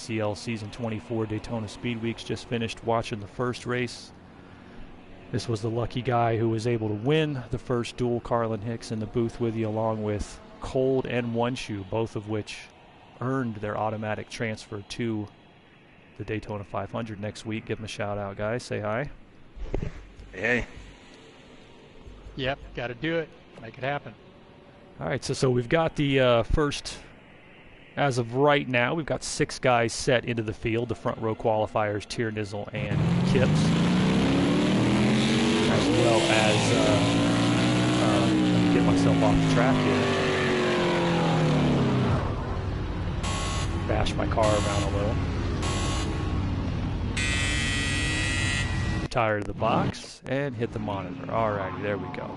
SCL Season 24 Daytona Speedweeks. Just finished watching the first race. This was the lucky guy who was able to win the first duel. Carlin Hicks in the booth with you, along with Cold and One Shoe, both of which earned their automatic transfer to the Daytona 500 next week. Give them a shout out, guys. Say hi. Hey. Yep, got to do it. Make it happen. All right, so we've got the first, as of right now, we've got 6 guys set into the field. The front row qualifiers, Tiernissel and Kipps, as well as, let me get myself off the track here. Bash my car around a little. Retire to the box and hit the monitor. Alrighty, there we go.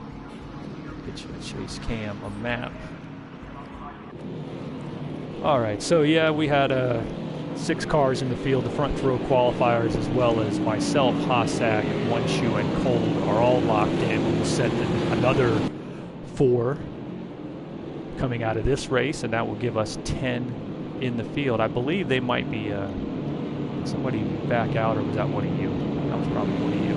Get you a chase cam, a map. Alright, so yeah, we had 6 cars in the field. The front row qualifiers, as well as myself, Hossack, One Shoe, and Cold are all locked in. We'll set another 4 coming out of this race, and that will give us 10 in the field. I believe they might be somebody back out, or was that one of you? That was probably one of you.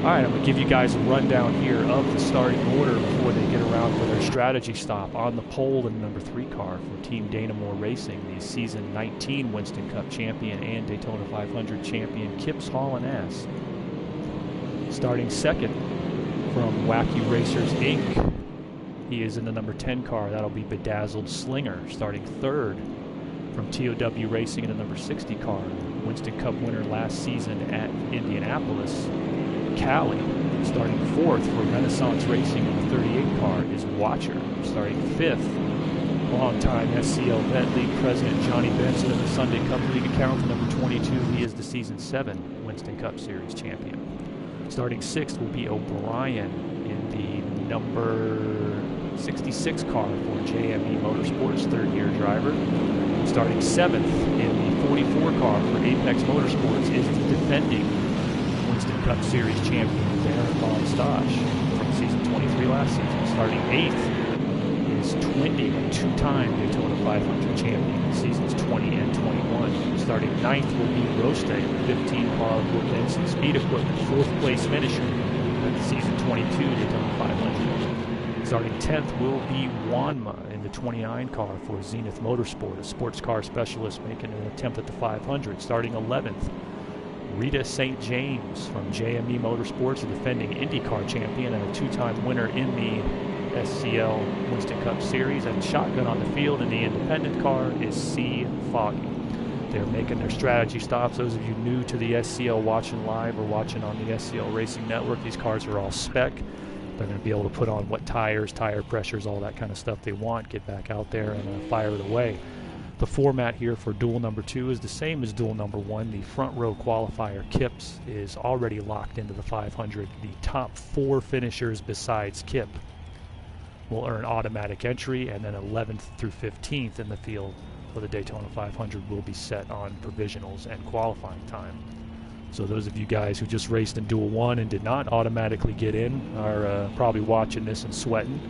All right, I'm going to give you guys a rundown here of the starting order before they get around for their strategy stop. On the pole, the number 3 car for Team Dana-Moore Racing, the Season 19 Winston Cup champion and Daytona 500 champion, Kipps Haul-and-Ass. Starting second from Wacky Racers, Inc., he is in the number 10 car. That'll be Bedazzled Slinger. Starting third from TOW Racing in the number 60 car, Winston Cup winner last season at Indianapolis, Callie. Starting fourth for Renaissance Racing in the 38 car is Watcher. Starting fifth, longtime SCL vet league president Johnny Benson in the Sunday Cup League account, number 22. He is the Season 7 Winston Cup Series champion. Starting sixth will be O'Brien in the number 66 car for JME Motorsports, third-year driver. Starting seventh in the 44 car for Apex Motorsports is the defending Winston Cup Series champion, Darren Von Stosh, from Season 23 last season. Starting eighth is Twindy, a 2-time Daytona 500 champion in Seasons 20 and 21. Starting ninth will be Roste, 15 car Brooke Benson Speed Equipment, 4th place finisher at the Season 22 Daytona 500. Starting 10th will be Wanma in the 29 car for Zenith Motorsport, a sports car specialist making an attempt at the 500. Starting 11th, Rita St. James from JME Motorsports, a defending IndyCar champion and a 2-time winner in the SCL Winston Cup Series. And shotgun on the field in the independent car is C. Foggy. They're making their strategy stops. Those of you new to the SCL watching live or watching on the SCL Racing Network, these cars are all spec. They're going to be able to put on what tires, tire pressures, all that kind of stuff they want, get back out there and fire it away. The format here for duel number 2 is the same as duel number 1. The front row qualifier, Kipps, is already locked into the 500. The top 4 finishers besides Kip will earn automatic entry, and then 11th through 15th in the field for the Daytona 500 will be set on provisionals and qualifying time. So those of you guys who just raced in Duel 1 and did not automatically get in are probably watching this and sweating.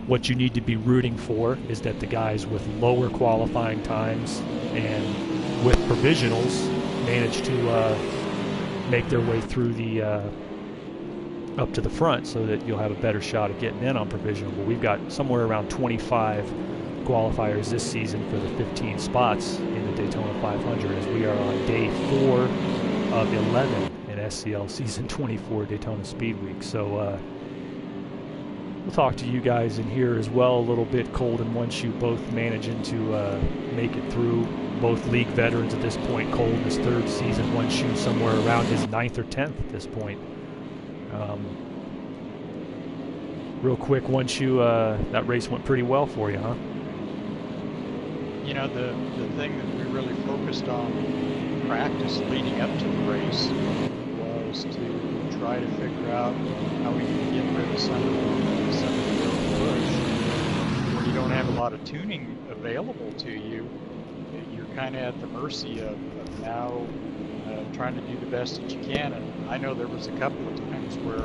What you need to be rooting for is that the guys with lower qualifying times and with provisionals manage to make their way through the up to the front so that you'll have a better shot at getting in on provisional. But we've got somewhere around 25 qualifiers this season for the 15 spots in the Daytona 500 as we are on day 4 of 11 in SCL Season 24 Daytona Speed Week. So we'll talk to you guys in here as well a little bit. Cold and One Shoe both managing to make it through. Both league veterans at this point. Cold in his 3rd season, One Shoe somewhere around his 9th or 10th at this point. Real quick, One Shoe, that race went pretty well for you, huh? You know, the thing that we really focused on in practice leading up to the race was to try to figure out how we can get rid of some of the push. When you don't have a lot of tuning available to you, you're kind of at the mercy of now trying to do the best that you can. And I know there was a couple of times where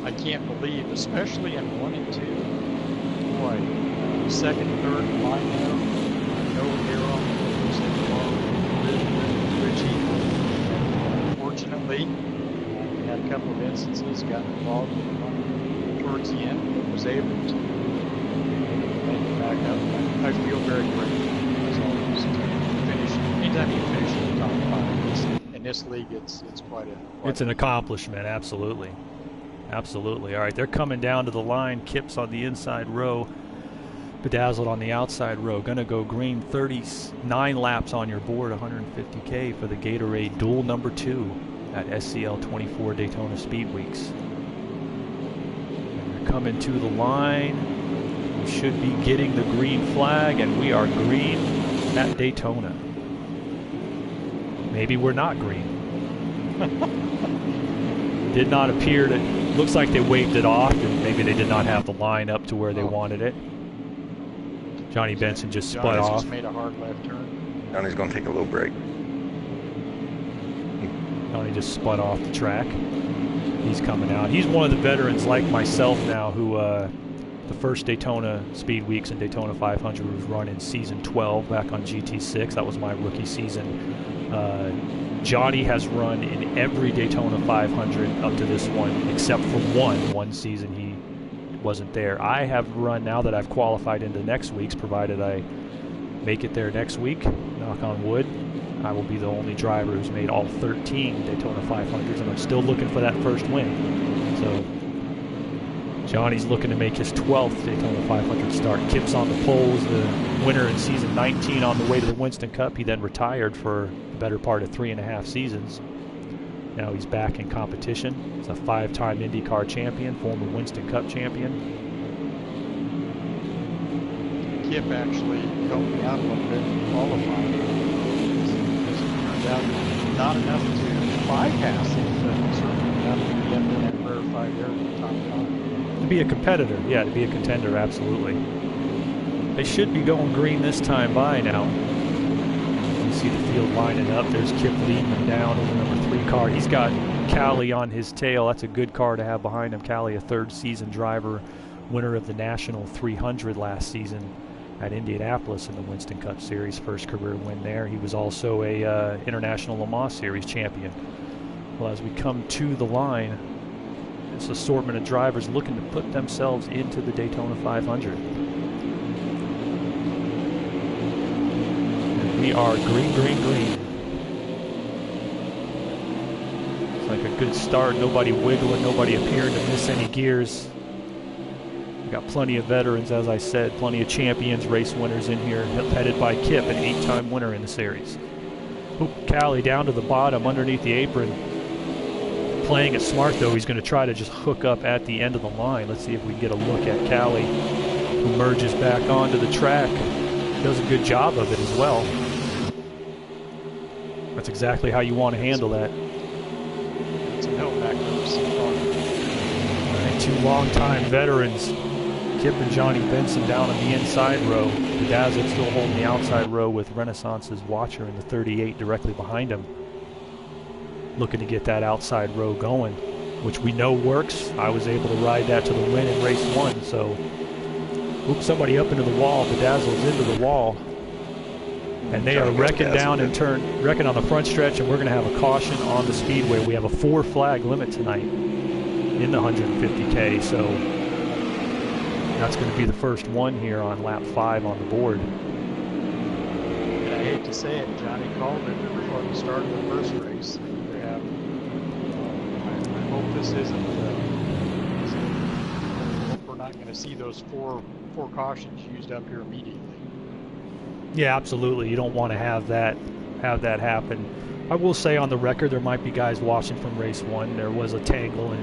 I can't believe, especially in 1 and 2, boy, second, third line now, no air on the Fortunately, we had a couple of instances, got involved in one towards the end, but was able to make it back up. I feel very grateful, as always, to finish. Anytime you finish in the top 5, in this league, it's quite an accomplishment, absolutely. Absolutely. All right, they're coming down to the line. Kip's on the inside row. Bedazzled on the outside row. Going to go green. 39 laps on your board. 150K for the Gatorade Duel number 2 at SCL 24 Daytona Speed Weeks. And they're coming to the line. We should be getting the green flag, and we are green at Daytona. Maybe we're not green. Did not appear to. Looks like they waved it off, and maybe they did not have the line up to where they wanted it. Johnny Benson just spun off. Just made a hard left turn. Johnny's going to take a little break. Johnny just spun off the track. He's coming out. He's one of the veterans like myself now who the first Daytona Speed Weeks and Daytona 500 was run in season 12 back on GT6. That was my rookie season. Johnny has run in every Daytona 500 up to this one, except for one season he wasn't there. I have run, now that I've qualified into next week's, provided I make it there next week, knock on wood, I will be the only driver who's made all 13 Daytona 500s, and I'm still looking for that first win. So Johnny's looking to make his 12th Daytona 500 start. Kip's on the poles, the winner in season 19 on the way to the Winston Cup. He then retired for the better part of 3.5 seasons. Now he's back in competition. He's a 5-time IndyCar champion, former Winston Cup champion. Kip actually helped me out a little bit in qualifying. It turned out not enough to bypass it, but certainly enough to get in that rarefied air in the top 5. To be a competitor, yeah, to be a contender, absolutely. They should be going green this time by now. You see the field lining up. There's Kip leading them down in the number 3 car. He's got Callie on his tail. That's a good car to have behind him. Callie, a 3rd season driver, winner of the National 300 last season at Indianapolis in the Winston Cup Series, first career win there. He was also a International Le Mans Series champion. Well, as we come to the line, this assortment of drivers looking to put themselves into the Daytona 500. And we are green, green, green. It's like a good start. Nobody wiggling, nobody appearing to miss any gears. We got plenty of veterans, as I said, plenty of champions, race winners in here, headed by Kip, an 8-time winner in the series. Oop, Callie down to the bottom underneath the apron. Playing it smart, though. He's going to try to just hook up at the end of the line. Let's see if we can get a look at Callie, who merges back onto the track. Does a good job of it as well. That's exactly how you want to handle that. It's a hill back there. All right, 2 long-time veterans, Kip and Johnny Benson down on the inside row. Bedazzled still holding the outside row with Renaissance's Watcher in the 38 directly behind him. Looking to get that outside row going, which we know works. I was able to ride that to the win in race 1, so oops, somebody up into the wall. Bedazzled's into the wall, and they are wrecking down and wrecking on the front stretch, and we're going to have a caution on the speedway. We have a 4-flag limit tonight in the 150K, so that's going to be the first one here on lap 5 on the board. And I hate to say it, Johnny called it before the start of the first race. I hope this isn't. We're not going to see those four cautions used up here immediately. Yeah, absolutely. You don't want to have that happen. I will say on the record, there might be guys watching from race 1. There was a tangle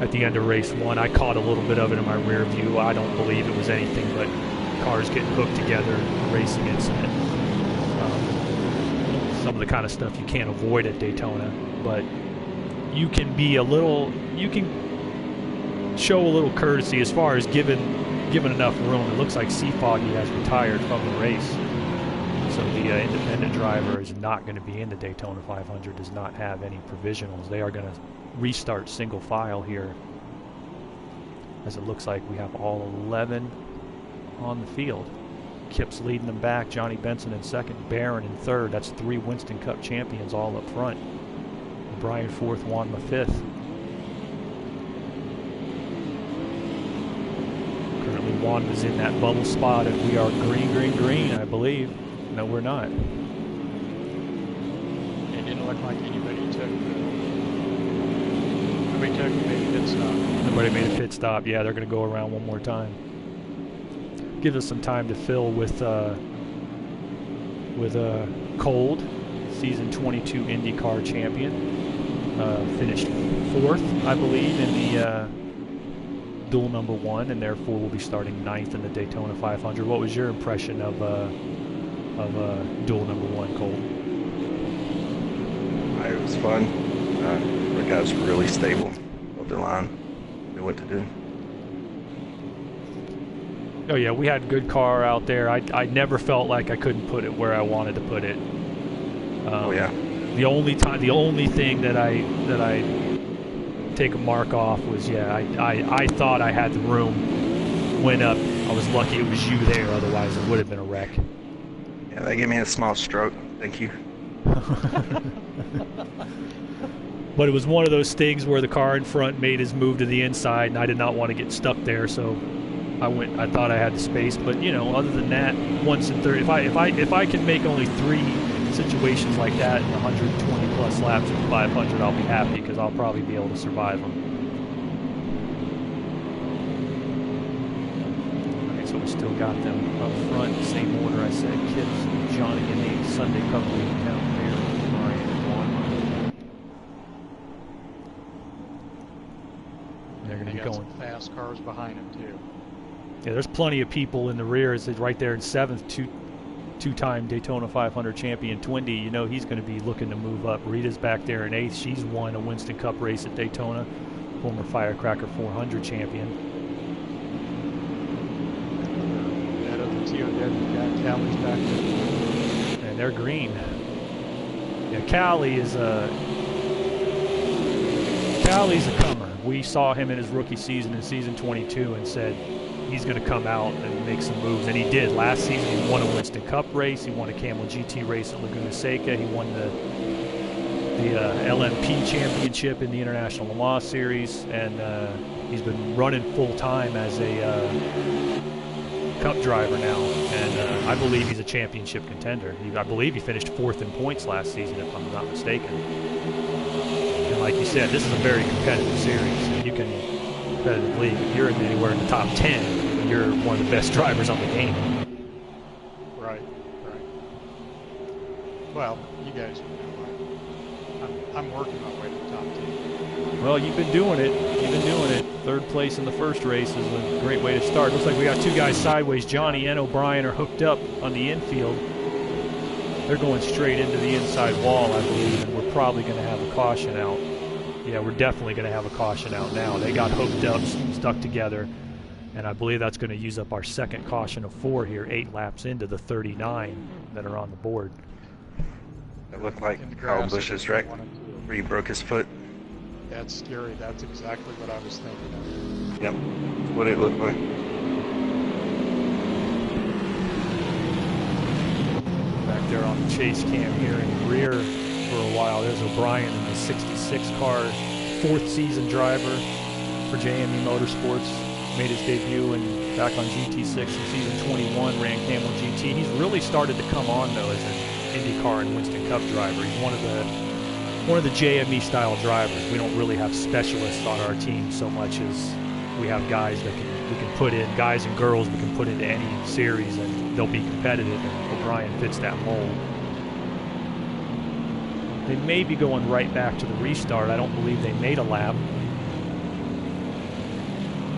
at the end of race 1. I caught a little bit of it in my rear view. I don't believe it was anything but cars getting hooked together, a racing incident. Some of the kind of stuff you can't avoid at Daytona, but you can show a little courtesy as far as given enough room. It looks like Seafoggy has retired from the race, so the independent driver is not going to be in the Daytona 500, does not have any provisionals. They are going to restart single file here, as it looks like we have all 11 on the field. Kip's leading them back, Johnny Benson in second, Barron in third. That's 3 Winston Cup champions all up front. Brian fourth, Juanma fifth. Currently Juanma's in that bubble spot, and we are green, green, green, I believe. No, we're not. It didn't look like anybody made a pit stop. Nobody made a pit stop. Yeah, they're going to go around one more time. Give us some time to fill with Cold, season 22 IndyCar champion. Finished fourth, I believe, in the duel number 1, and therefore will be starting 9th in the Daytona 500. What was your impression of duel number 1, Cold? It was fun. The guys were really stable. Held the line. Knew what to do. Oh yeah, we had a good car out there. I never felt like I couldn't put it where I wanted to put it. Oh yeah. The only thing that I take a mark off was, yeah, I thought I had the room. Went up. I was lucky it was you there. Otherwise, it would have been a wreck. Yeah, they gave me a small stroke. Thank you. But it was one of those things where the car in front made his move to the inside, and I did not want to get stuck there, so I thought I had the space. But you know, other than that, once in 30, if I can make only 3 situations like that in 120 plus laps of 500, I'll be happy, because I'll probably be able to survive them. Okay, so we still got them up front, same order I said. Kids, Johnny and Nate, Sunday Cup League account there, Brian and Juanma. They're going to be going. Some fast cars behind him too. Yeah, there's plenty of people in the rear. It's right there in 7th, two-time Daytona 500 champion Twindy. You know he's going to be looking to move up. Rita's back there in 8th. She's won a Winston Cup race at Daytona, former Firecracker 400 champion. That other TOW got Callie's back there. And they're green. Yeah, Callie's a comer. We saw him in his rookie season in season 22 and said he's going to come out and make some moves, and he did. Last season he won a Winston Cup race, he won a Camel GT race at Laguna Seca, he won the LMP championship in the International Le Mans Series, and he's been running full-time as a Cup driver now, and I believe he's a championship contender. I believe he finished 4th in points last season, if I'm not mistaken. And like you said, this is a very competitive series. You can competitive league. If you're anywhere in the top 10, you're one of the best drivers on the game. Right. Well, you guys know I'm working my way to the top 10. Well, you've been doing it. 3rd place in the first race is a great way to start. Looks like we got 2 guys sideways. Johnny and O'Brien are hooked up on the infield. They're going straight into the inside wall, I believe, and we're probably going to have a caution out. Yeah, we're definitely going to have a caution out now. They got hooked up, stuck together, and I believe that's going to use up our second caution of 4 here, 8 laps into the 39 that are on the board. It looked like Kyle Busch's wreck where he broke his foot. That's scary. That's exactly what I was thinking of. Yep, that's what it looked like. Back there on the chase cam here in the rear for a while. There's O'Brien in the 66 car, 4th season driver for JME Motorsports. Made his debut back on GT6 in season 21, ran Camel GT. He's really started to come on though as an IndyCar and Winston Cup driver. He's one of the JME style drivers. We don't really have specialists on our team so much as we have guys that we can put in, guys and girls we can put into any series and they'll be competitive, and O'Brien fits that mold. They may be going right back to the restart. I don't believe they made a lap.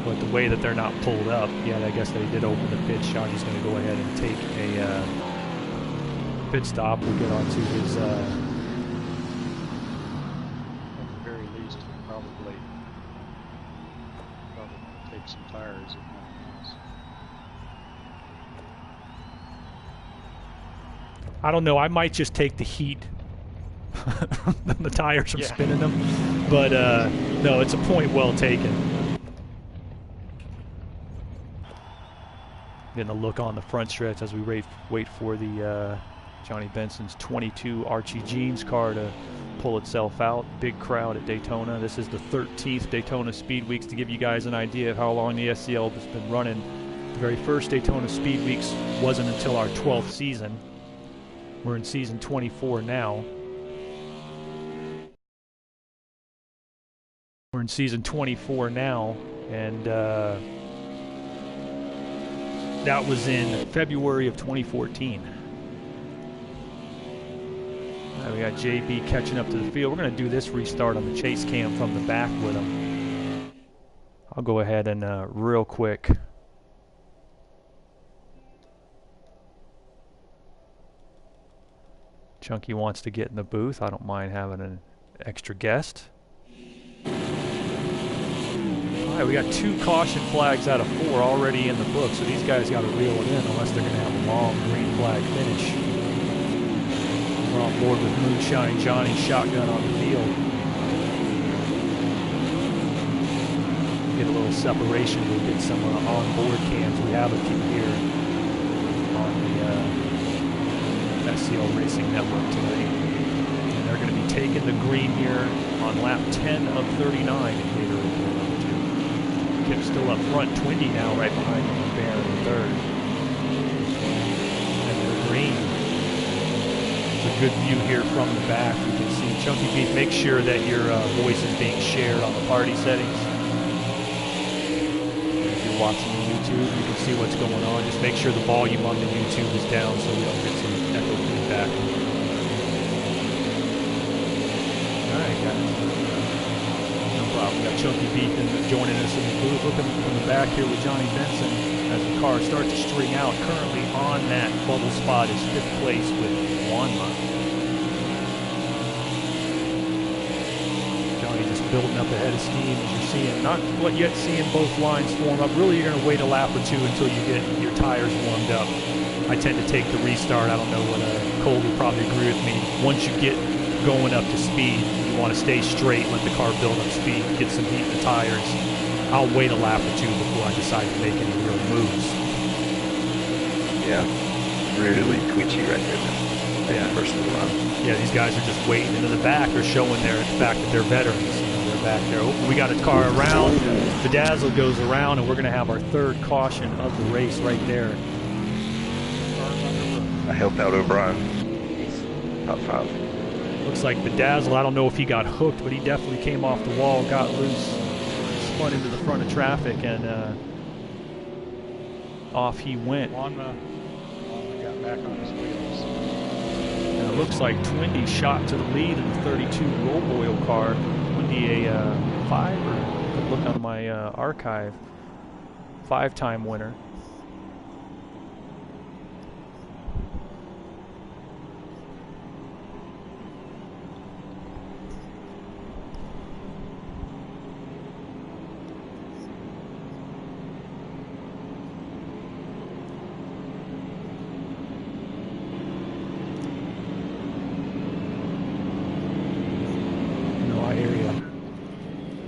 But the way that they're not pulled up, yeah, I guess they did open the pit. Shaggy's going to go ahead and take a pit stop. We'll get onto his... At the very least, he'll probably take some tires if nothing else. I don't know. I might just take the heat the tires from spinning them. But no, it's a point well taken. Getting a look on the front stretch as we wait for the Johnny Benson's 22 Archie Jeans car to pull itself out. Big crowd at Daytona. This is the 13th Daytona Speed Weeks. To give you guys an idea of how long the SCL has been running, the very first Daytona Speed Weeks wasn't until our 12th season. We're in season 24 now. We're in season 24 now, and that was in February of 2014. We got JB catching up to the field. We're going to do this restart on the chase cam from the back with him. I'll go ahead and real quick. Chunky wants to get in the booth. I don't mind having an extra guest. All right, we got 2 caution flags out of 4 already in the book, so these guys got to reel it in unless they're going to have a long green flag finish. We're on board with Moonshine Johnny shotgun on the field. Get a little separation. We'll get some on-board cams. We have a few here on the SCL Racing Network tonight. And they're going to be taking the green here on lap 10 of 39 in Gatorade. Kip's still up front. Twindy now right behind him on Bear in third. And they're green. A good view here from the back. You can see Chunky Beef. Make sure that your voice is being shared on the party settings. If you're watching the YouTube, you can see what's going on. Just make sure the volume on the YouTube is down so we don't get some echo feedback. All right, guys. No problem. We got Chunky Beef joining us in the booth. Looking from the back here with Johnny Benson as the car starts to string out. Currently on that bubble spot is 5th place with Wanma. Johnny just building up a head of steam as you're seeing. Not quite yet seeing both lines form up. Really, you're going to wait a lap or 2 until you get your tires warmed up. I tend to take the restart. I don't know what Cole would probably agree with me. Once you get going up to speed, you want to stay straight, let the car build up speed, get some heat in the tires. I'll wait a lap or 2 before I decide to make any real moves. Yeah, really twitchy right there. Yeah. First of the run. Yeah, these guys are just waiting. And in the back, they're showing the fact that they're veterans. They're back there. Oh, we got a car around. Bedazzle goes around, and we're going to have our 3rd caution of the race right there. I helped out O'Brien. He's top 5. Looks like Bedazzle, I don't know if he got hooked, but he definitely came off the wall, got loose, spun into the front of traffic, and off he went. Wanma got back on his wheels. And it looks like Twindy shot to the lead in the 32 roll boil car. Twindy a 5, or look on my archive, 5-time winner.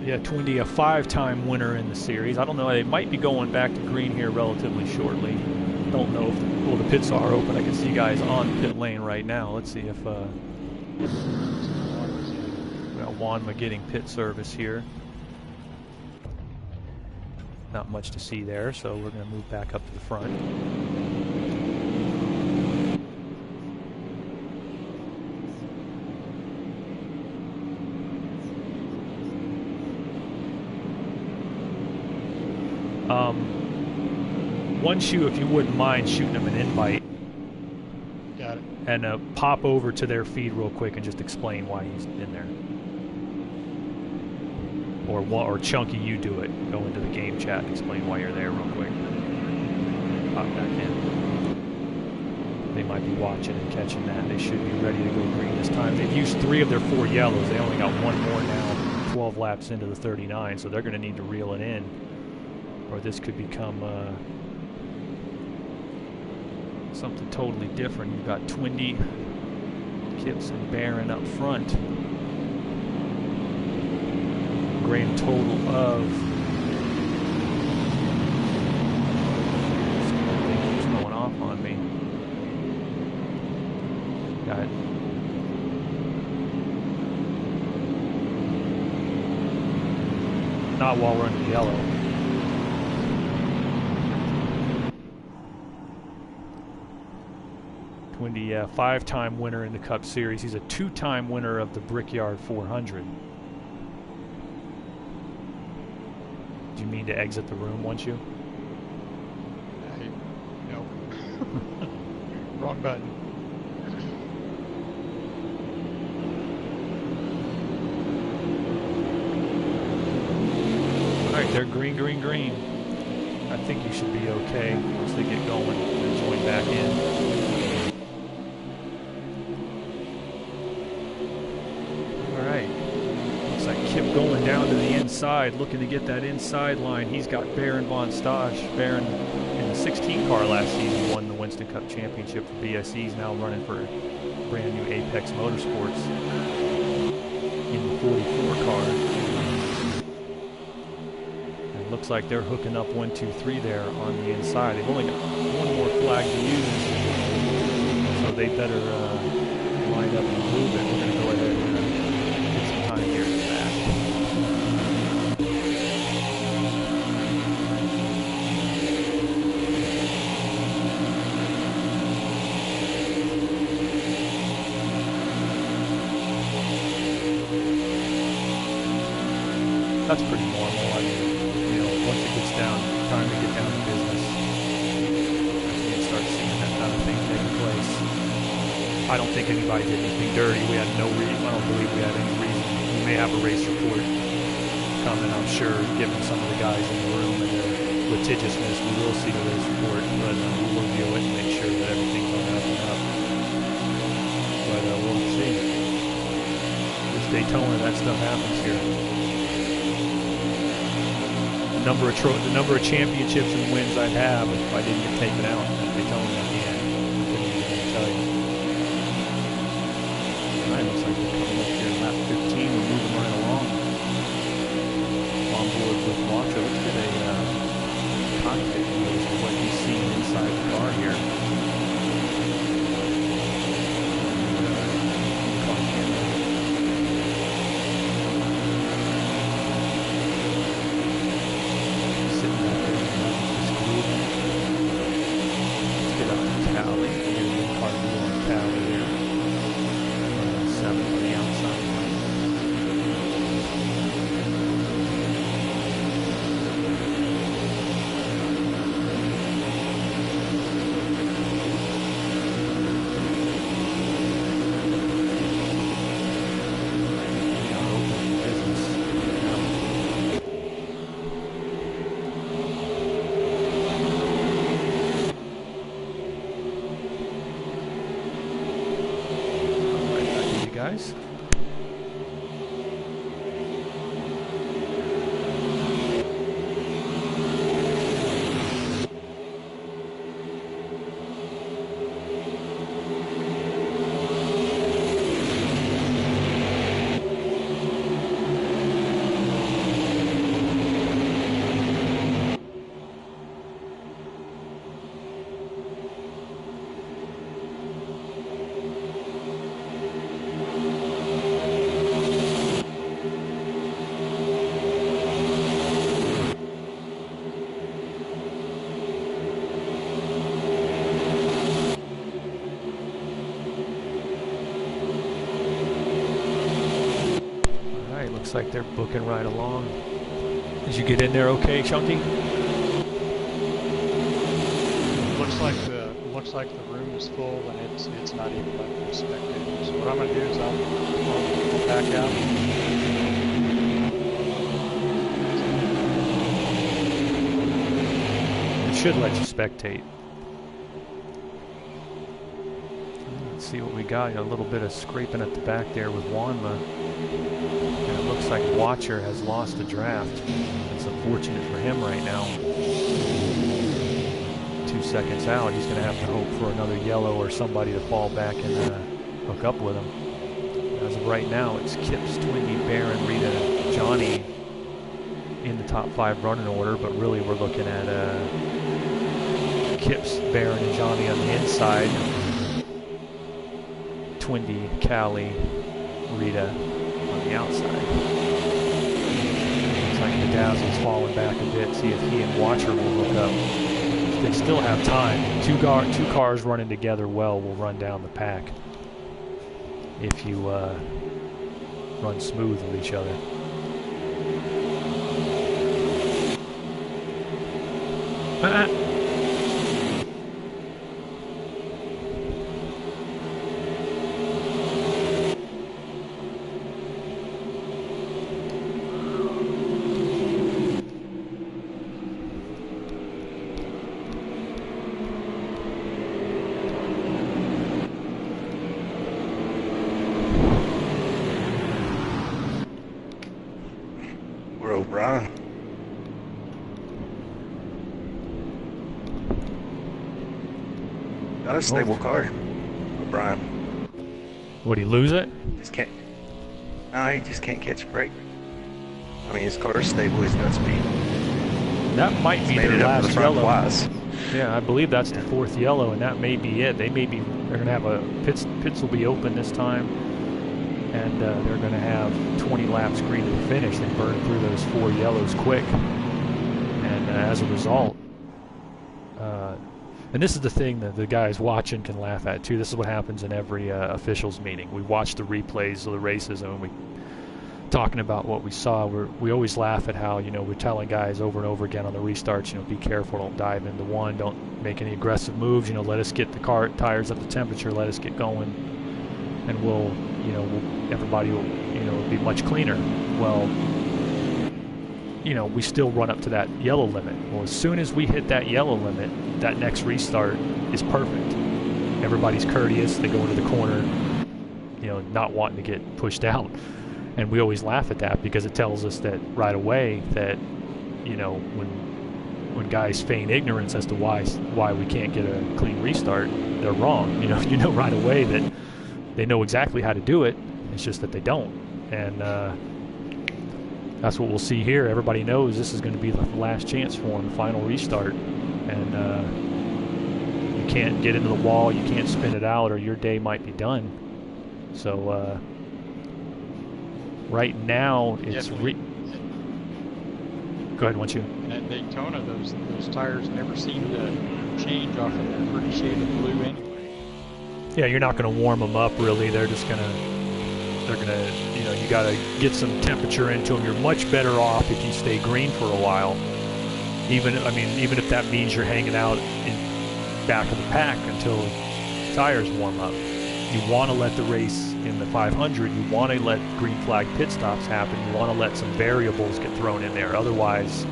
Yeah, Twindy a 5-time winner in the series. I don't know, they might be going back to green here relatively shortly. Don't know if the pits are open. I can see guys on pit lane right now. Let's see if we got Wanma getting pit service here. Not much to see there, so we're going to move back up to the front. One shoe, if you wouldn't mind shooting them an invite. Got it. And pop over to their feed real quick and just explain why he's in there. Or Chunky, you do it. Go into the game chat and explain why you're there real quick. Pop back in. They might be watching and catching that. They should be ready to go green this time. They've used 3 of their 4 yellows. They only got 1 more now, 12 laps into the 39, so they're going to need to reel it in, or this could become something totally different. You've got Twindy, Kips, and Barron up front. Grand total of something keeps going off on me. Got not while we're under yellow. Twindy, 5-time winner in the Cup Series. He's a 2-time winner of the Brickyard 400. Do you mean to exit the room, once you? No. Wrong button. All right, they're green, green, green. I think you should be okay once they get going and join back in. Kip going down to the inside, looking to get that inside line. He's got Baron von Stosh. Baron in the 16 car last season won the Winston Cup Championship for BSE. He's now running for brand new Apex Motorsports in the 44 car. It looks like they're hooking up 1, 2, 3 there on the inside. They've only got one more flag to use, so they better line up and move it. We're going to go ahead and get some time here. That's pretty normal. I mean, you know, once it gets down, time to get down to business, that's when you start seeing that kind of thing taking place. I don't think anybody did anything dirty. We had no reason. I don't believe we had any reason. We may have a race report coming, I'm sure, given some of the guys in the room and their litigiousness. We will see the race report, but we'll review it and make sure that everything's on up and up. But we'll see. This Daytona, that stuff happens here. The number of championships and wins I'd have if I didn't get taken out at Daytona at the end. I couldn't even tell you. All right, looks like we're coming up here lap 15. We're moving right along. On board with Watcher. Let's get a cockpit view of what he's seeing inside the car here. Guys. Looks like they're booking right along. Did you get in there okay, Chunky? Looks like the room is full and it's not even like the spectators. So what I'm gonna do is I'll back out. It should let you spectate. Let's see what we got. A little bit of scraping at the back there with Wanma. And it looks like Watcher has lost a draft. It's unfortunate for him right now. 2 seconds out. He's going to have to hope for another yellow or somebody to fall back and hook up with him. As of right now, it's Kips, Twindy, Baron, Rita, Johnny in the top 5 running order, but really we're looking at Kips, Baron, and Johnny on the inside. Twindy, Callie, Rita on the outside. Looks like Bedazzle's falling back a bit. See if he and Watcher will look up. They still have time. Two cars running together well will run down the pack if you run smooth with each other. O'Brien. Got a stable car, O'Brien. Would he lose it? Just can't. No, he just can't catch a break. I mean, his car's stable. He's got speed. That might be Made their it up last to the front yellow. twice. Yeah, I believe that's the fourth yellow, and that may be it. They're gonna have a pits will be open this time, and they're gonna have 20 laps green to the finish. They burn through those 4 yellows quick, and as a result, and this is the thing that the guys watching can laugh at too. This is what happens in every officials meeting. We watch the replays of the races, and when we talking about what we saw, we always laugh at how, you know, we're telling guys over and over again on the restarts, you know, be careful, don't dive into one, don't make any aggressive moves, you know, let us get the car tires up to temperature, let us get going, and everybody will, you know, be much cleaner. Well, you know, we still run up to that yellow limit. Well, as soon as we hit that yellow limit, that next restart is perfect. Everybody's courteous, they go into the corner, you know, not wanting to get pushed out. And we always laugh at that because it tells us that right away that, you know, when guys feign ignorance as to why we can't get a clean restart, they're wrong. You know right away that they know exactly how to do it. It's just that they don't. And that's what we'll see here. Everybody knows this is going to be the last chance for them, the final restart. And you can't get into the wall, you can't spin it out, or your day might be done. So right now, it's go ahead, once you. And at Daytona, those tires never seem to change off of that pretty shade of blue anyway. Yeah, you're not going to warm them up really. They're gonna, you know, you got to get some temperature into them. You're much better off if you stay green for a while. Even if that means you're hanging out in back of the pack until tires warm up. You want to let the race in the 500, you want to let green flag pit stops happen, you want to let some variables get thrown in there. Otherwise,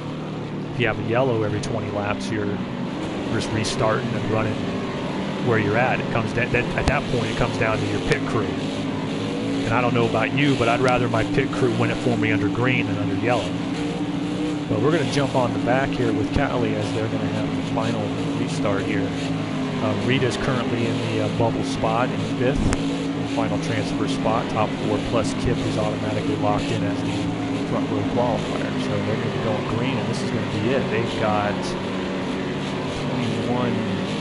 if you have a yellow every 20 laps, you're just restarting and running where you're at. It comes down, at that point, it comes down to your pit crew. And I don't know about you, but I'd rather my pit crew win it for me under green than under yellow. But we're going to jump on the back here with Cali as they're going to have the final restart here. Rita's currently in the bubble spot in 5th, final transfer spot. Top 4 plus Kip is automatically locked in as the front row qualifier. So they're going to be going green, and this is going to be it. They've got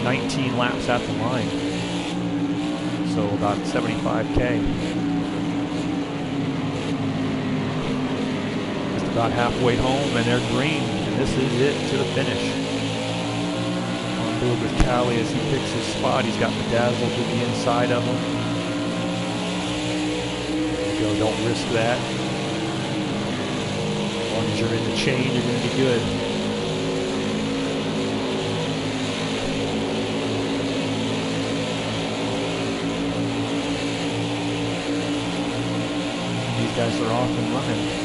19 laps at the line. So about 75K. Just about halfway home, and they're green, and this is it to the finish. With Cali as he picks his spot. He's got Bedazzle to the inside of him. There you go, don't risk that. As long as you're in the chain, you're going to be good. These guys are off and running.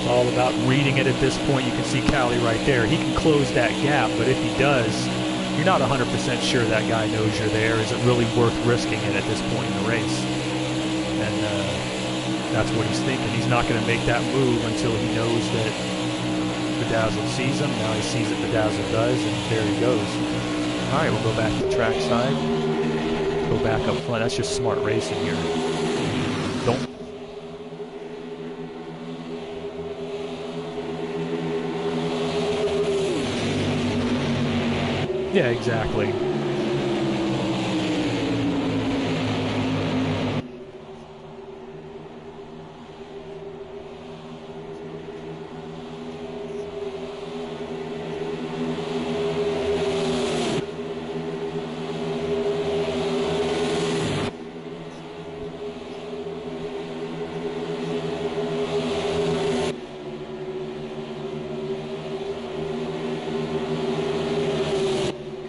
All about reading it at this point. You can see Cali right there. He can close that gap, but if he does, you're not 100% sure that guy knows you're there. Is it really worth risking it at this point in the race? And that's what he's thinking. He's not going to make that move until he knows that Bedazzle sees him. Now he sees that Bedazzle does, and there he goes. All right, we'll go back to the track side. Go back up front. That's just smart racing here. Yeah, exactly.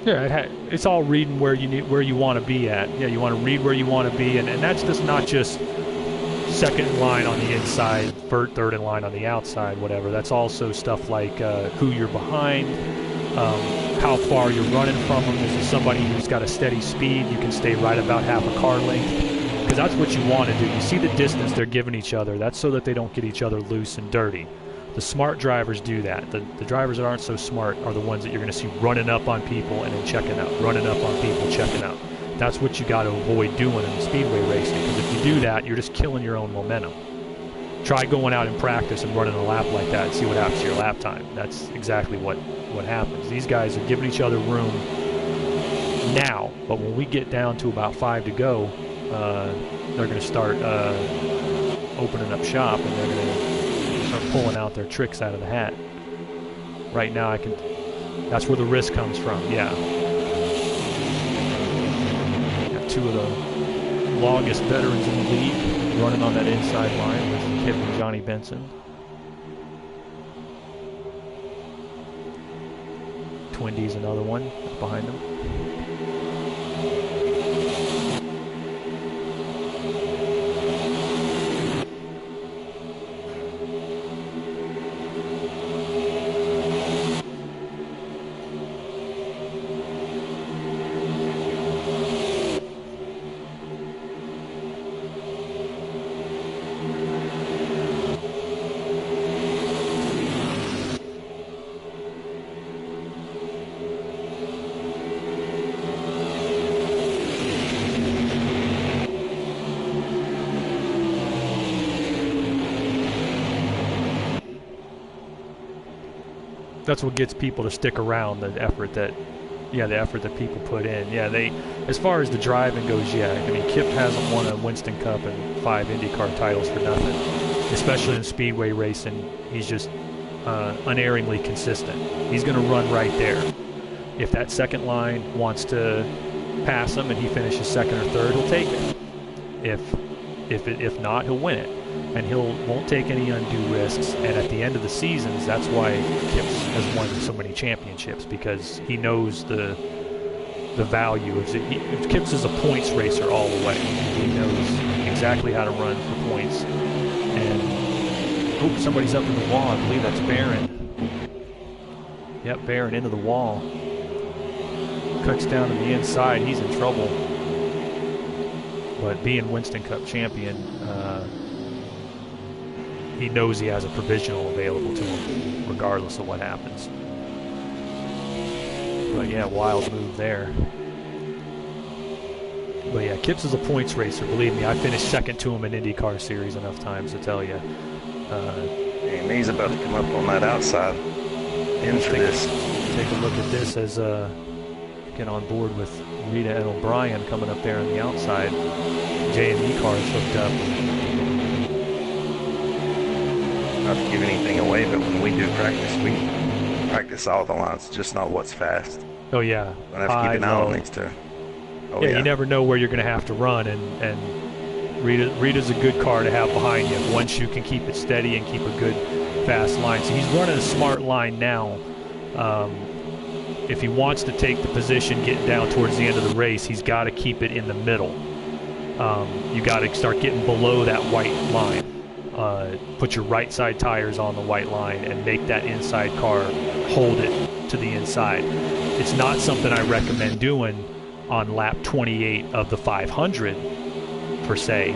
Yeah, it's all reading where you want to be at. Yeah, you want to read where you want to be, and that's just not just second in line on the inside, third in line on the outside, whatever. That's also stuff like who you're behind, how far you're running from them. Is somebody who's got a steady speed, you can stay right about half a car length, because that's what you want to do. You see the distance they're giving each other. That's so that they don't get each other loose and dirty. The smart drivers do that. The drivers that aren't so smart are the ones that you're going to see running up on people and then checking out, running up on people, checking out. That's what you got to avoid doing in speedway racing, because if you do that, you're just killing your own momentum. Try going out in practice and running a lap like that and see what happens to your lap time. That's exactly what happens. These guys are giving each other room now, but when we get down to about 5 to go, they're going to start opening up shop, and they're going to start pulling out their tricks out of the hat. Right now, that's where the risk comes from. Yeah. Got two of the longest veterans in the league running on that inside line with Kip and Johnny Benson. Twindy's another one up behind them. That's what gets people to stick around, the effort that people put in. Yeah, as far as the driving goes, yeah, I mean, Kip hasn't won a Winston Cup and 5 IndyCar titles for nothing, especially in speedway racing. He's just unerringly consistent. He's going to run right there. If that second line wants to pass him and he finishes second or third, he'll take it. If not, he'll win it. And won't take any undue risks. And at the end of the seasons, that's why Kipps has won so many championships, because he knows the value of it. Kipps is a points racer all the way. He knows exactly how to run for points. And somebody's up in the wall. I believe that's Barron. Yep, Barron into the wall. Cuts down to the inside. He's in trouble. But being Winston Cup champion, he knows he has a provisional available to him, regardless of what happens. But yeah, wild move there. But yeah, Kipps is a points racer. Believe me, I finished second to him in IndyCar Series enough times to tell you. And he's about to come up on that outside end for this. Take a look at this as get on board with Rita and O'Brien coming up there on the outside. J&E cars hooked up. Not to give anything away, but when we do practice, we practice all the lines, just not what's fast. Oh yeah. We'll have to keep an eye on these two. Oh, yeah, you never know where you're going to have to run, and Rita's a good car to have behind you once you can keep it steady and keep a good fast line. So he's running a smart line now. If he wants to take the position getting down towards the end of the race, he's got to keep it in the middle. You got to start getting below that white line. Put your right side tires on the white line and make that inside car hold it to the inside. It's not something I recommend doing on lap 28 of the 500 per se,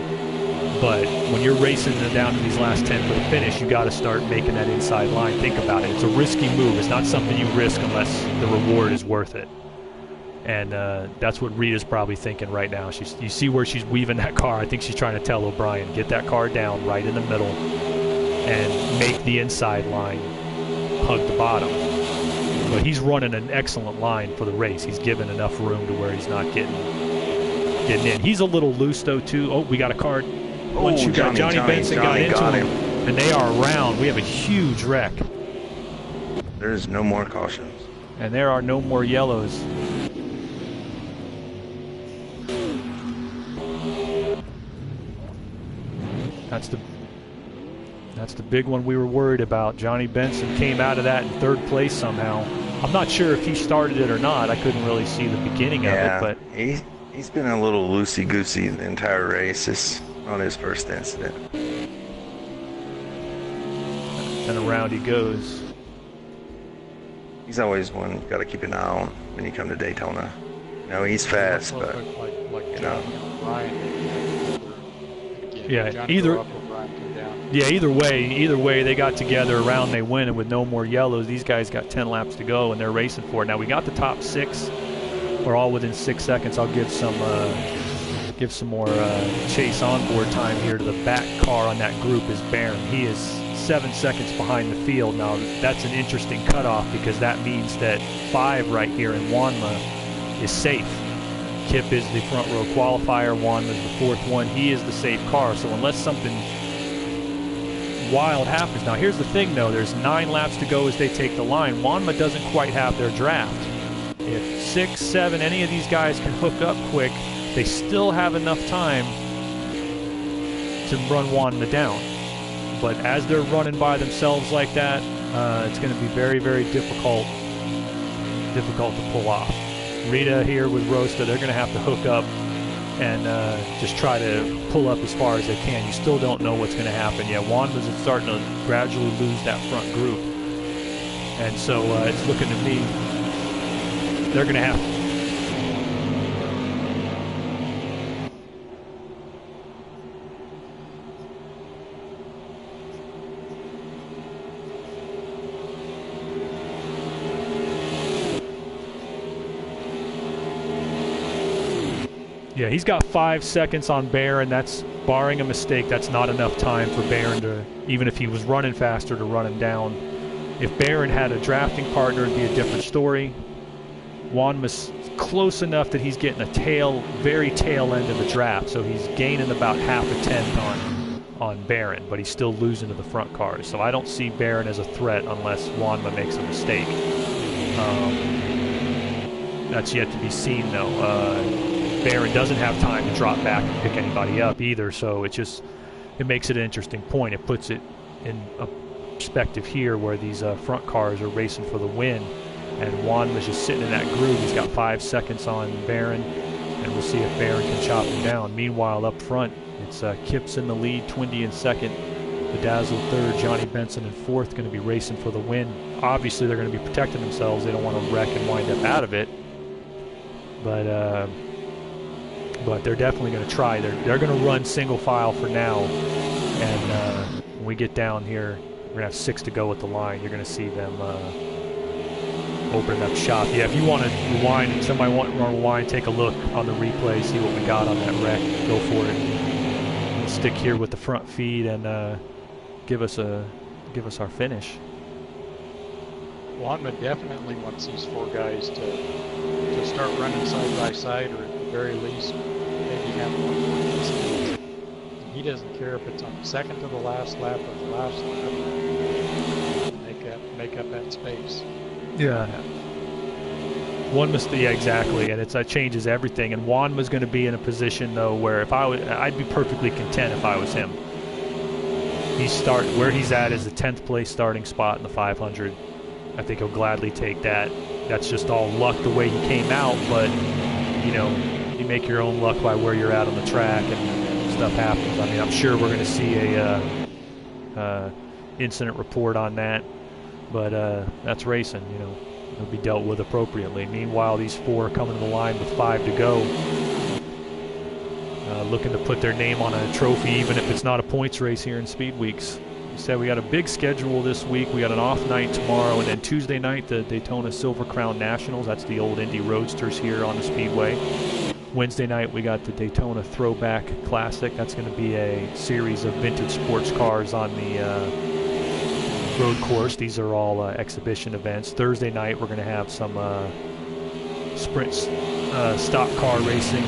but when you're racing down to these last 10 for the finish, you got to start making that inside line. Think about it. It's a risky move. It's not something you risk unless the reward is worth it. And that's what Rita's probably thinking right now. You see where she's weaving that car. I think she's trying to tell O'Brien, get that car down right in the middle and make the inside line hug the bottom. But he's running an excellent line for the race. He's given enough room to where he's not getting in. He's a little loose though too. Oh, we got a card. Once you got Johnny Benson got into him, and they are around. We have a huge wreck. There's no more cautions. And there are no more yellows. That's the big one we were worried about. Johnny Benson came out of that in third place somehow. I'm not sure if he started it or not. I couldn't really see the beginning of it, but he's been a little loosey-goosey the entire race. It's on his first incident. And around he goes. He's always one you got to keep an eye on when you come to Daytona. You know, he's fast, but you know. Yeah, either way, they got together around, they win, and with no more yellows, these guys got 10 laps to go, and they're racing for it. Now we got the top 6. We're all within 6 seconds. I'll give some more chase onboard time here to the back car on that group is Barron. He is 7 seconds behind the field. Now that's an interesting cutoff because that means that 5 right here in Wanma is safe. Kip is the front row qualifier. Wanma is the 4th one. He is the safe car. So unless something wild happens. Now here's the thing though, there's 9 laps to go as they take the line. Wanma doesn't quite have their draft. If 6, 7, any of these guys can hook up quick, they still have enough time to run Wanma down. But as they're running by themselves like that, it's going to be very, very difficult to pull off. Rita here with Rosta, they're going to have to hook up and just try to pull up as far as they can. You still don't know what's going to happen yet. Wanma's starting to gradually lose that front group. And so it's looking to me, they're going to have to. Yeah, he's got 5 seconds on Barron. That's barring a mistake. That's not enough time for Barron to, even if he was running faster, to run him down. If Barron had a drafting partner, it'd be a different story. Wanma's close enough that he's getting a very tail end of the draft, so he's gaining about half a tenth on Barron, but he's still losing to the front cars. So I don't see Barron as a threat unless Wanma makes a mistake. That's yet to be seen, though. Barron doesn't have time to drop back and pick anybody up either, so it makes it an interesting point. It puts it in a perspective here where these front cars are racing for the win, and Wanma's just sitting in that groove. He's got 5 seconds on Barron, and we'll see if Barron can chop him down. Meanwhile, up front, it's Kip's in the lead, Twindy in second, Bedazzled third, Johnny Benson in fourth, going to be racing for the win. Obviously, they're going to be protecting themselves. They don't want to wreck and wind up out of it, but they're definitely going to try. They're going to run single file for now, and when we get down here, we're going to have 6 to go at the line. You're going to see them opening up shop. Yeah, if you want to rewind, and somebody want to rewind, take a look on the replay, see what we got on that wreck, go for it. We'll stick here with the front feed and give us our finish. Wanma definitely wants these 4 guys to start running side by side, or at the very least, maybe have one more. He doesn't care if it's on the second to the last lap or the last lap. Make up that space. Yeah. Yeah, exactly, and that changes everything. And Wanma's going to be in a position though where I'd be perfectly content if I was him. Where he's at is the 10th place starting spot in the 500. I think he'll gladly take that. That's just all luck the way he came out, but you know, you make your own luck by where you're at on the track, and stuff happens. I mean, I'm sure we're going to see a incident report on that, but that's racing, you know. It'll be dealt with appropriately. Meanwhile, these 4 are coming to the line with 5 to go, looking to put their name on a trophy, even if it's not a points race here in Speed Weeks. We said we got a big schedule this week. We got an off night tomorrow, and then Tuesday night, the Daytona Silver Crown Nationals. That's the old Indy Roadsters here on the Speedway. Wednesday night, we got the Daytona Throwback Classic. That's going to be a series of vintage sports cars on the road course. These are all exhibition events. Thursday night we're going to have some sprints, stock car racing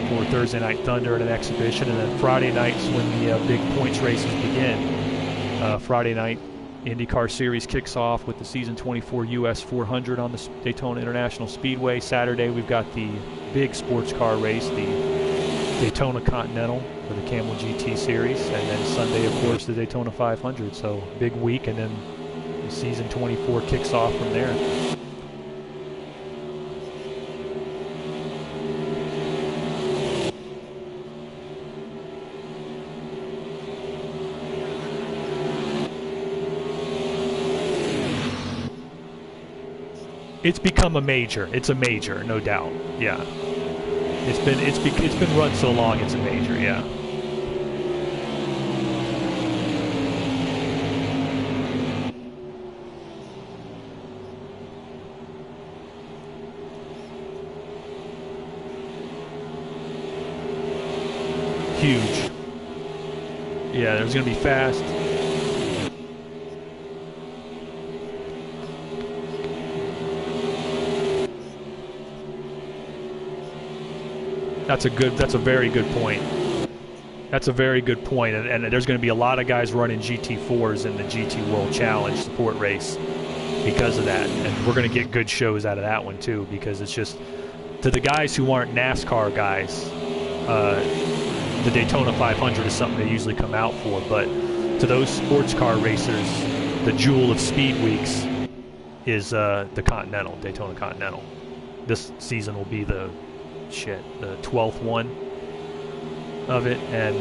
for Thursday Night Thunder and an exhibition, and then Friday night's when the big points races begin. Friday night, IndyCar Series kicks off with the Season 24 US 400 on the Daytona International Speedway. Saturday, we've got the big sports car race, the Daytona Continental for the Camel GT Series, and then Sunday, of course, the Daytona 500. So big week, and then the Season 24 kicks off from there. It's become a major. It's a major, no doubt. Yeah. It's been run so long. It's a major. Yeah. Huge. Yeah, there's going to be fast. That's a very good point. That's a very good point. And there's going to be a lot of guys running GT4s in the GT World Challenge support race because of that. And we're going to get good shows out of that one too, because it's just, to the guys who aren't NASCAR guys, the Daytona 500 is something they usually come out for. But to those sports car racers, the jewel of speed weeks is the Continental, Daytona Continental. This season will be the 12th one of it, and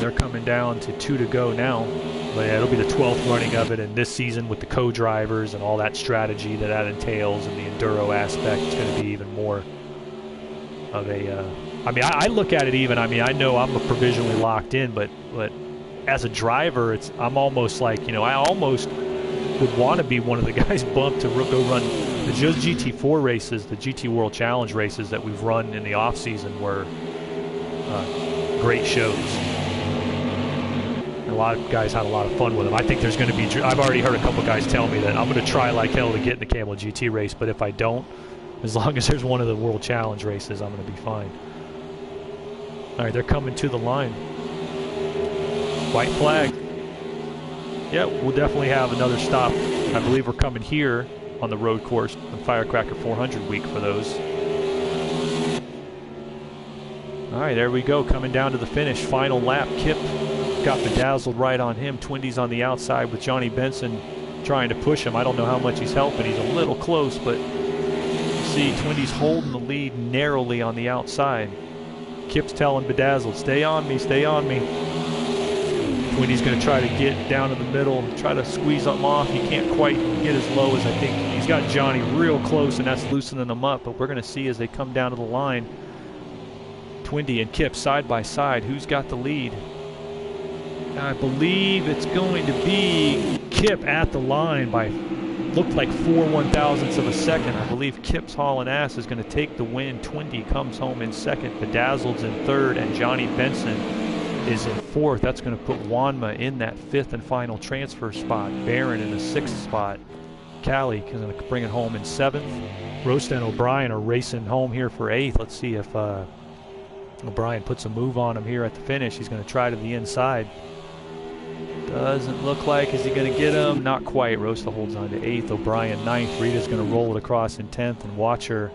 they're coming down to 2 to go now, but yeah, it'll be the 12th running of it, and this season with the co-drivers and all that strategy that entails and the enduro aspect, it's going to be even more of a I mean, I look at it even, I mean, I know I'm provisionally locked in, but as a driver, I'm almost like, I almost would want to be one of the guys bumped to go run the GT4 races, the GT World Challenge races that we've run in the off season were great shows. And a lot of guys had a lot of fun with them. I think there's going to be, I've already heard a couple guys tell me that I'm going to try like hell to get in the Camel GT race, but if I don't, as long as there's one of the World Challenge races, I'm going to be fine. All right, they're coming to the line. White flag. Yeah, we'll definitely have another stop. I believe we're coming here on the road course on Firecracker 400 week for those. All right, there we go, coming down to the finish. Final lap. Kip got bedazzled right on him. Twindy's on the outside with Johnny Benson trying to push him. I don't know how much he's helping. He's a little close, but you see Twindy's holding the lead narrowly on the outside. Kip's telling Bedazzled, stay on me, stay on me. Twindy's going to try to get down in the middle, try to squeeze him off. He can't quite get as low as I think. He's got Johnny real close, and that's loosening them up. But we're going to see as they come down to the line, Twindy and Kip side by side. Who's got the lead? I believe it's going to be Kip at the line by, looked like 4 1/1000ths of a second. I believe Kip's hauling ass is going to take the win. Twindy comes home in second. Bedazzled's in third, and Johnny Benson is in fourth. That's going to put Wanma in that fifth and final transfer spot. Barron in the sixth spot. Callie is going to bring it home in seventh. Roast and O'Brien are racing home here for eighth. Let's see if O'Brien puts a move on him here at the finish. He's going to try to the inside. Doesn't look like, is he going to get him? Not quite. Rosta holds on to eighth. O'Brien ninth. Rita's going to roll it across in 10th, and Watcher,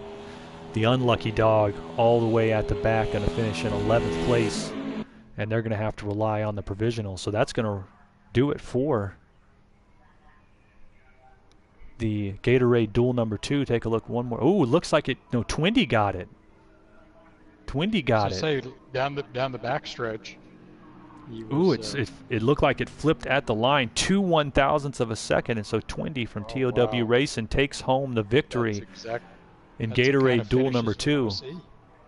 the unlucky dog, all the way at the back, going to finish in 11th place. And they're going to have to rely on the provisional. So that's going to do it for the Gatorade Duel number 2. Take a look one more. Oh, it looks like it. No, Twindy got it. Twindy got it. Say down the backstretch. Ooh, it looked like it flipped at the line, 2 1/1000ths of a second, and so Twindy from TOW Racing takes home the victory in Gatorade Duel number 2.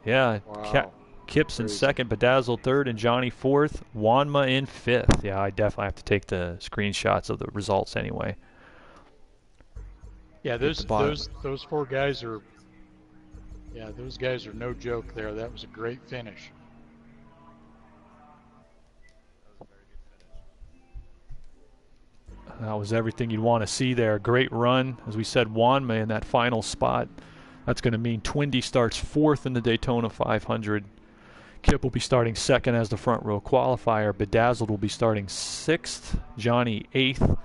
Yeah, wow. Kip's in second, Bedazzled third, and Johnny fourth. Wanma in fifth. Yeah, I definitely have to take the screenshots of the results anyway. Yeah, those 4 guys are. Yeah, those guys are no joke there. That was a great finish. That was everything you'd want to see there. Great run. As we said, Wanma in that final spot. That's going to mean Twindy starts 4th in the Daytona 500. Kip will be starting 2nd as the front row qualifier. Bedazzled will be starting 6th. Johnny 8th.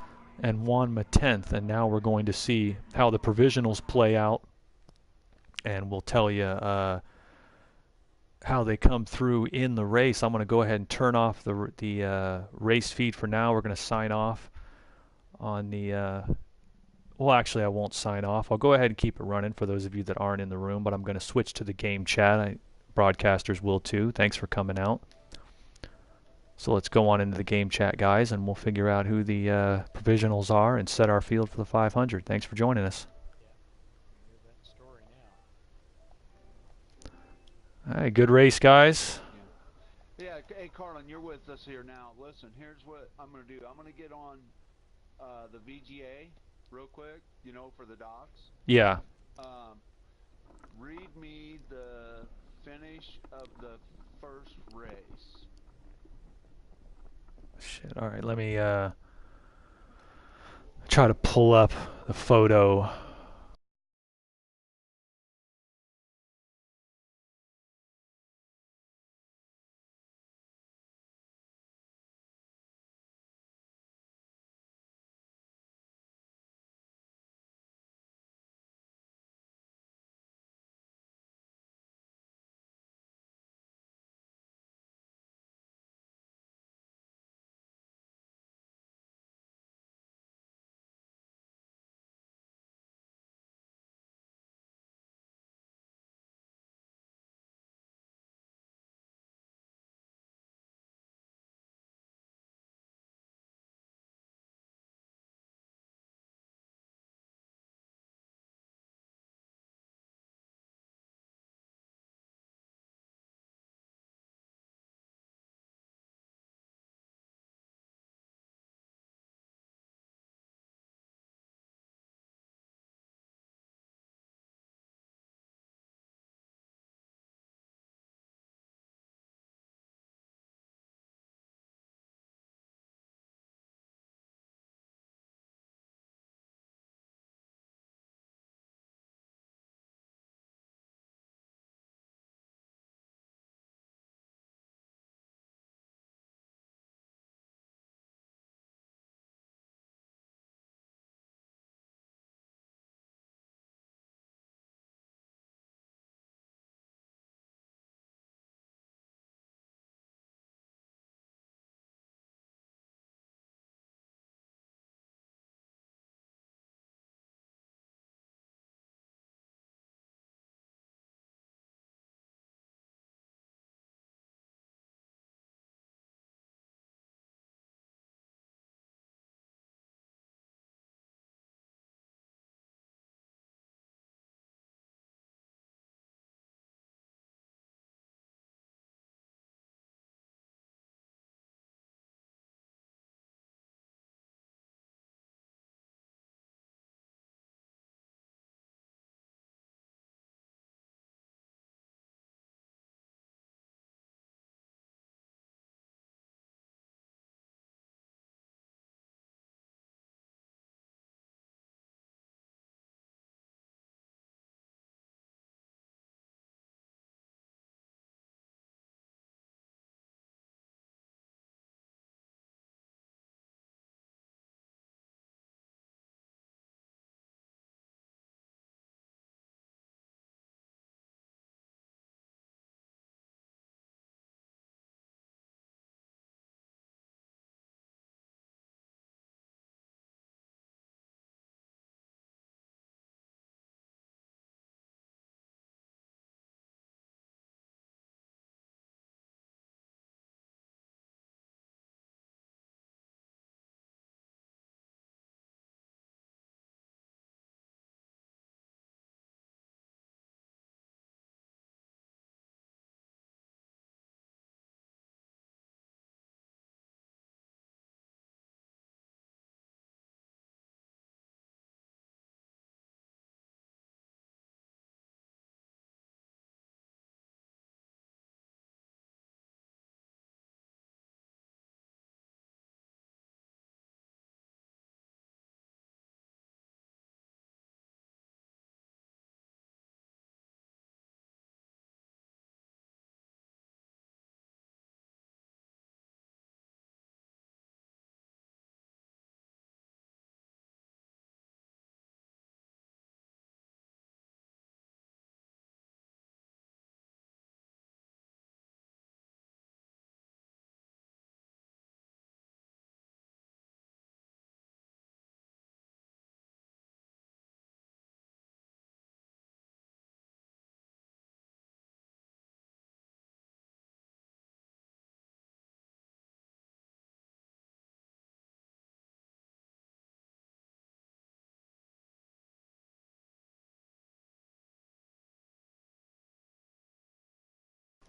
And Wanma 10th. And now we're going to see how the provisionals play out. And we'll tell you how they come through in the race. I'm going to go ahead and turn off the race feed for now. We're going to sign off on the well, actually I won't sign off. I'll go ahead and keep it running for those of you that aren't in the room, but I'm going to switch to the game chat. Broadcasters will too. Thanks for coming out. So let's go on into the game chat, guys, and we'll figure out who the provisionals are and set our field for the 500. Thanks for joining us. All right, good race, guys. Yeah, hey, Carlin, you're with us here now. Listen, here's what I'm going to do. I'm going to get on the VGA real quick, you know, for the docs. Yeah. Read me the finish of the first race. Shit, all right, let me try to pull up the photo.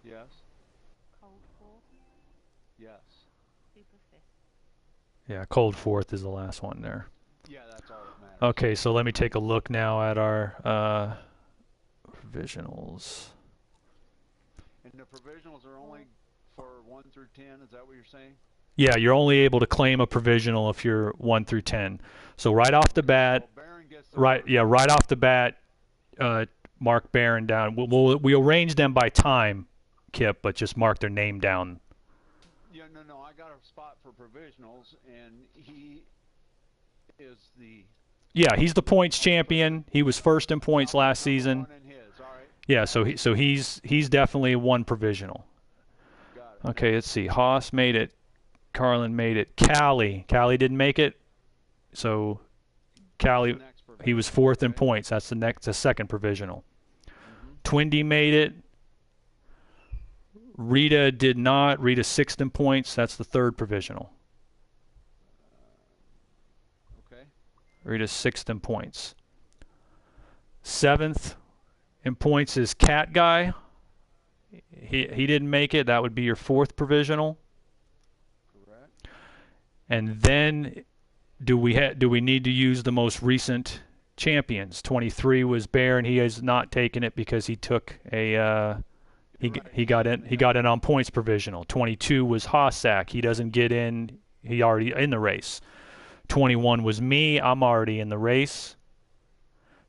Yes. Cold fourth. Yes. Super fifth. Yeah, cold fourth is the last one there. Yeah, that's all that matters. Okay, so let me take a look now at our provisionals. And the provisionals are only for 1 through 10. Is that what you're saying? Yeah, you're only able to claim a provisional if you're 1 through 10. So right off the bat, So Barron gets the right off the bat, mark Barron down. We arrange them by time, Kip, but just mark their name down. Yeah, no. I got a spot for provisionals, and he is the. Yeah, he's the points champion. He was first in points last season. One in his. All right. Yeah, so he's definitely one provisional. Got it. Okay, let's see. Haas made it. Carlin made it. Callie didn't make it. So Callie, he was fourth in points. That's the second provisional. Twindy made it. Rita did not. Rita sixth in points. That's the third provisional. Okay. Rita's sixth in points. Seventh in points is Cat Guy. He didn't make it. That would be your fourth provisional. Correct. And then do we need to use the most recent champions? 23 was Barron. He has not taken it because he took a he got in on points provisional. 22 was Hossack. He doesn't get in. He already in the race. 21 was me. I'm already in the race.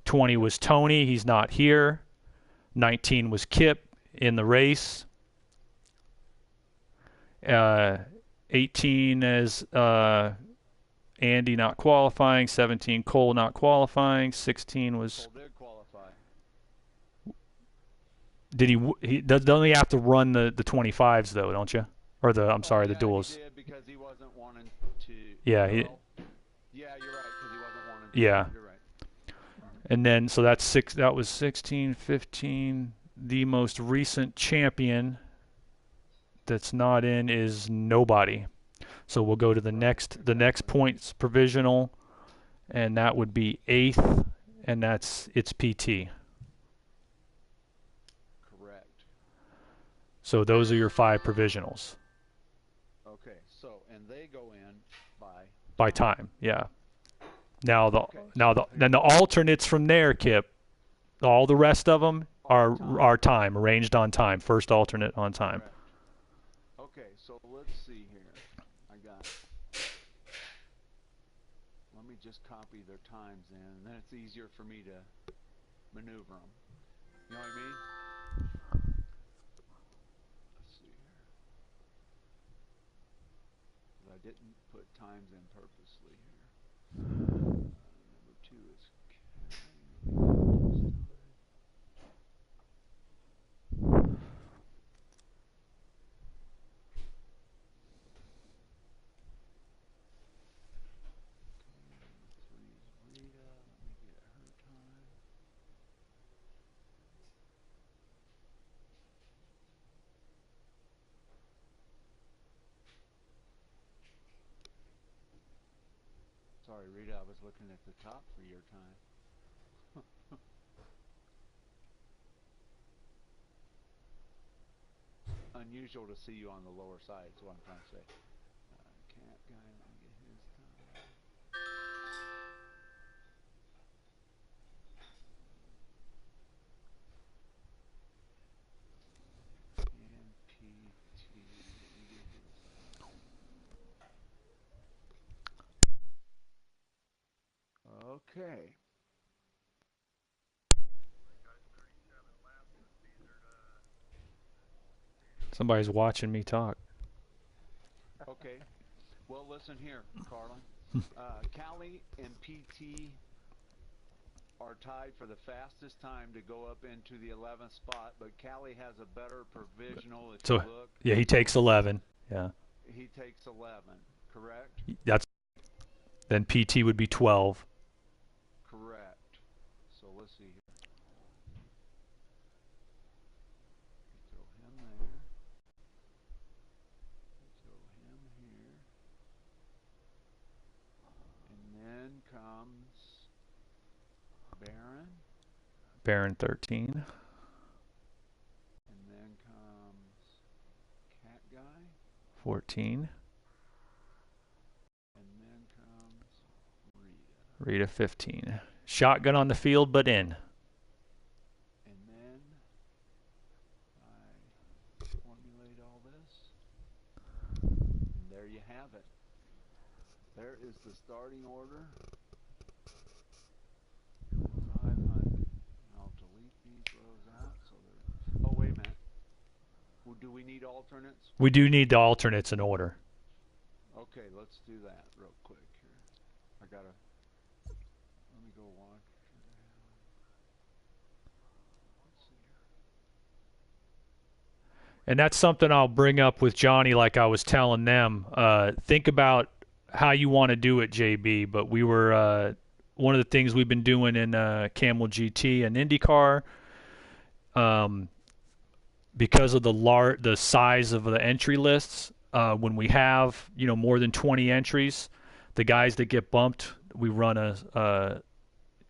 20 was Tony. He's not here. 19 was Kip in the race. 18 is Andy not qualifying. 17 Cole not qualifying. 16 was. Cole did qualify. Did he doesn't he have to run the 25s though, don't you? Or the the duels. He did because he wasn't wanting to. Yeah, yeah, you're right because he wasn't wanting to. Yeah. You're right. And then so that's six. That was 16, 15. The most recent champion that's not in is nobody. So we'll go to the next points provisional, and that would be eighth, and it's PT. Correct. So those are your 5 provisionals. Okay. So and they go in by time. Yeah. Now then the alternates from there, Kip. All the rest of them are time, arranged on time. First alternate on time. Correct. Okay, so let's see here. I got. Let me just copy their times in, and then it's easier for me to maneuver them. You know what I mean? Let's see here. 'Cause I didn't put times in purposely here. Number 2 is. Sorry, Rita, I was looking at the top for your time. Unusual to see you on the lower side, is what I'm trying to say. Cat guy, let me get his time. And PT, let me get his time. Okay. Somebody's watching me talk. Okay. Well, listen here, Carlin. Callie and PT are tied for the fastest time to go up into the 11th spot, but Callie has a better provisional. If you look, yeah, he takes 11. Yeah. He takes 11, correct? Then PT would be 12. Correct. So let's see here. Throw him there. Throw him here. And then comes Barron. Barron 13. And then come 14. And then comes Rita. Rita 15. Shotgun on the field, but in. And then I formulate all this. And there you have it. There is the starting order. 500. I'll delete these rows out so they're... Oh, wait a minute. Well, do we need alternates? We do need the alternates in order. Okay, let's do that real quick here. I gotta... Let me go watch. Let's see here. And that's something I'll bring up with Johnny, like I was telling them. Think about how you want to do it, JB. But we were one of the things we've been doing in Camel GT and IndyCar, because of the size of the entry lists. When we have more than 20 entries, the guys that get bumped, we run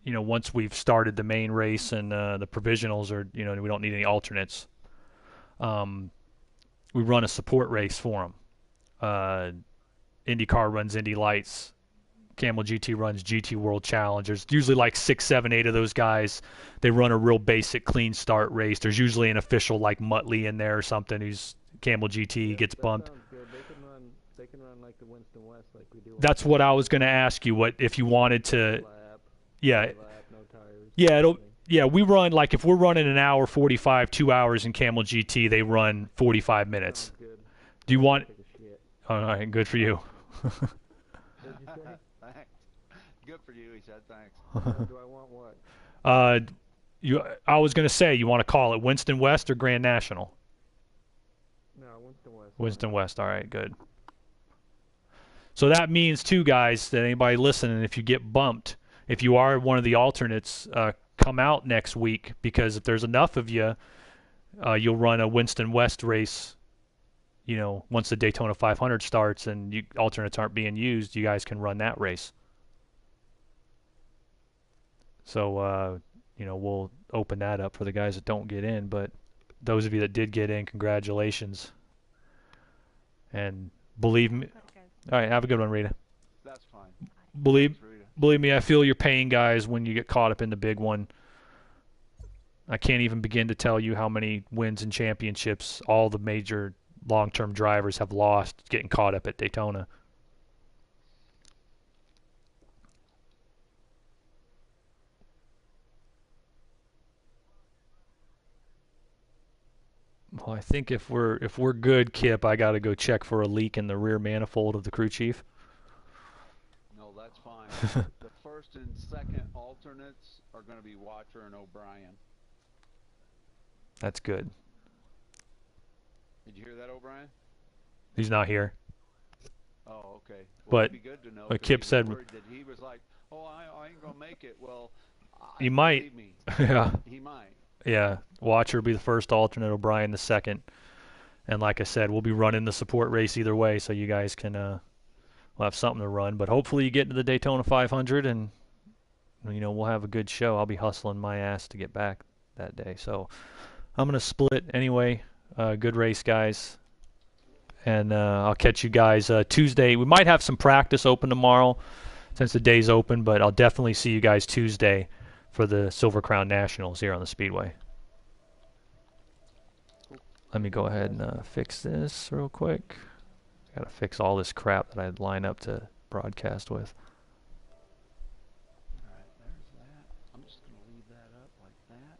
once we've started the main race and the provisionals, or we don't need any alternates. We run a support race for them. IndyCar runs Indy Lights. Camel GT runs GT World Challenge. There's usually like 6, 7, 8 of those guys. They run a real basic clean start race. There's usually an official like Muttley in there or something who's Camel GT, gets bumped. Sounds good. They can run like the Winston West like we do. That's what I was going to ask you. What if you wanted to? Lap, Yeah, lap, no tires. yeah. We run like if we're running an hour 45, 2 hours in Camel GT, they run 45 minutes. Sounds good. Do you want? Take a shit. All right, good for you. What'd you say? Thanks. Good for you, he said. Thanks. Do I want what? I was going to say, you want to call it Winston West or Grand National? No, Winston West. Winston West. All right, good. So that means, too, guys, that anybody listening, if you get bumped, if you are one of the alternates, come out next week, because if there's enough of you, you'll run a Winston West race. Once the Daytona 500 starts and alternates aren't being used, you guys can run that race. So, we'll open that up for the guys that don't get in. But those of you that did get in, congratulations. And believe me, all right, have a good one, Rita. That's fine. Believe Thanks, Rita. believe me, I feel your pain, guys, when you get caught up in the big one. I can't even begin to tell you how many wins and championships all the major long-term drivers have lost getting caught up at Daytona. Well, I think if we're good, Kip, I got to go check for a leak in the rear manifold of the crew chief. No, that's fine. The first and second alternates are going to be Watcher and O'Brien. That's good. Did you hear that, O'Brien? He's not here. Oh, okay. Well, But it'd be good to know. but 'cause Kip he was said- worried that he was like, "Oh, I ain't gonna make it." Well, He might. believe me, Yeah. he might. Yeah, Watcher will be the first alternate, O'Brien the second. And like I said, we'll be running the support race either way, so you guys can we'll have something to run. But hopefully you get into the Daytona 500 and we'll have a good show. I'll be hustling my ass to get back that day. So I'm going to split anyway. Good race, guys. And I'll catch you guys Tuesday. We might have some practice open tomorrow since the day's open, but I'll definitely see you guys Tuesday for the Silver Crown Nationals here on the Speedway. Let me go ahead and fix this real quick. Got to fix all this crap that I'd line up to broadcast with. All right, there's that. I'm just gonna leave that up like that.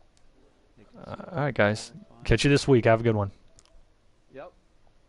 They can see All right, guys. it fine. Catch you this week. Have a good one.